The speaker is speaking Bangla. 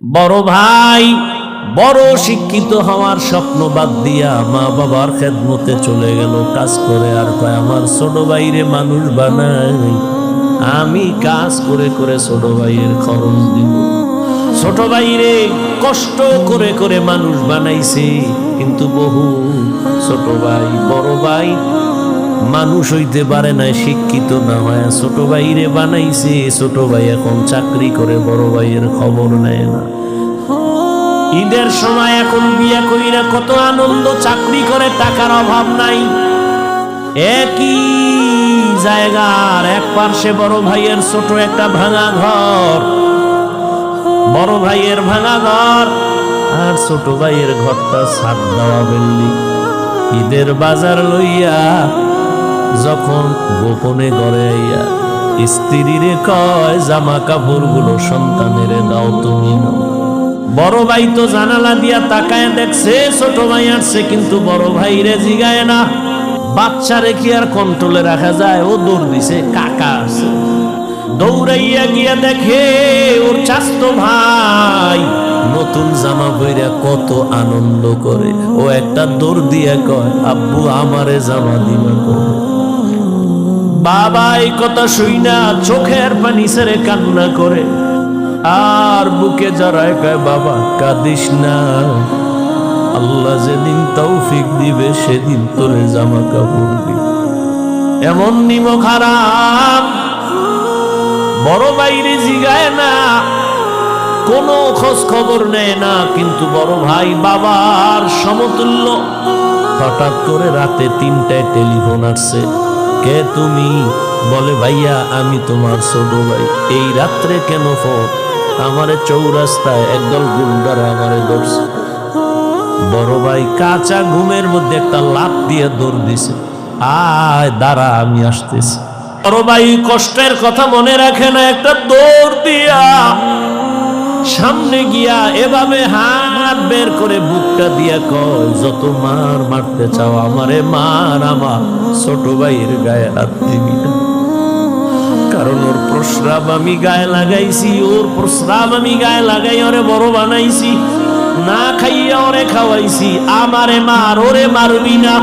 বড় ভাই বড় শিক্ষিত হওয়ার স্বপ্ন বাদ দিয়া মা বাবার খেদমতে চলে গেল কাজ করে। আর কয় আমার ছোট ভাইরে মানুষ বানাই, আমি কাজ করে করে ছোট ভাইয়ের খরচ দিব। ছোট ভাইরে কষ্ট করে করে মানুষ বানাইছে, কিন্তু বহু ছোট ভাই বড় ভাই মানুষ হইতে পারে না, শিক্ষিত না হয় ছোট ভাইরে বানাইছে। ছোট ভাই এখন চাকরি করে, বড় ভাইয়ের খবর নেয় না। ঈদের সময় এখন বিয়ে কইরা কত আনন্দ, চাকরি করে টাকার অভাব নাই। একই জায়গার এক পার্শ্বে বড় ভাইয়ের ছোট একটা ভাঙা ঘর, বড় ভাইয়ের ভাঙা ঘর আর ছোট ভাইয়ের ঘরটা ছাদ দেওয়া বিল্ডিং। ঈদের বাজার লইয়া যখন গোপনে ঘরে আইয়া স্ত্রীরে কয় জামা কাপড় গুলো সন্তানের দাও, তুমি নাও। বড় ভাই তো জানালা দিয়া তাকায় দেখছে ছোট ভাই আসছে, কিন্তু বড় ভাই রে জিগায় না। বাচ্চারে কি আর কন্ট্রোলে রাখা যায়? ও দৌড় দিছে, কাকা আছে। দৌড়াইয়া গিয়া দেখে ওর চাস্তো ভাই নতুন জামা পইরা কত আনন্দ করে। ও একটা দৌড় দিয়া কয় আব্বু আমারে জামা দিবা কবে? বাবা এই কথা শুইনা চোখের পানি ছেড়ে কান্না করে আর বুকে জড়ায় কয় বাবা কাঁদিস না, আল্লাহ যেদিন তৌফিক দিবে সেদিন তোরে জামা কাপড় দিবে। এমন নিমক হারাম বড় বাইরে জিগায় না, কোনো খোঁজ খবর নেয় না, কিন্তু বড় ভাই বাবার সমতুল্য। হঠাৎ করে রাতে 3টায় টেলিফোন আসছে। কে তুমি? বলে ভাইয়া আমি তোমার ছোট ভাই। এই রাত্রে কেন ফোন? আমারে চৌরাস্তায় একদল গুন্ডারা আমারে ধরছে। বড় ভাই কাঁচা ঘুমের মধ্যে একটা লাফ দিয়ে দৌড় দিছে, আয় দাঁড়া আমি আসতেছি। বড় ভাই কষ্টের কথা মনে রাখে না, একটা দৌড় দিয়া সামনে গিয়া এভাবে হাত বের করে বুকটা দিয়া কয় যত মার মারতে চাও আমারে মার, আমার ছোট ভাইয়ের গায়ে হাত দিবি না। কারণ ওর প্রস্রাব আমি গায়ে লাগাইছি, ওর প্রস্রাব আমি গায়ে লাগাই ওরে বড় বানাইছি, না খাইয়া ওরে খাওয়াইছি। আমারে মার, ওরে মারবি না।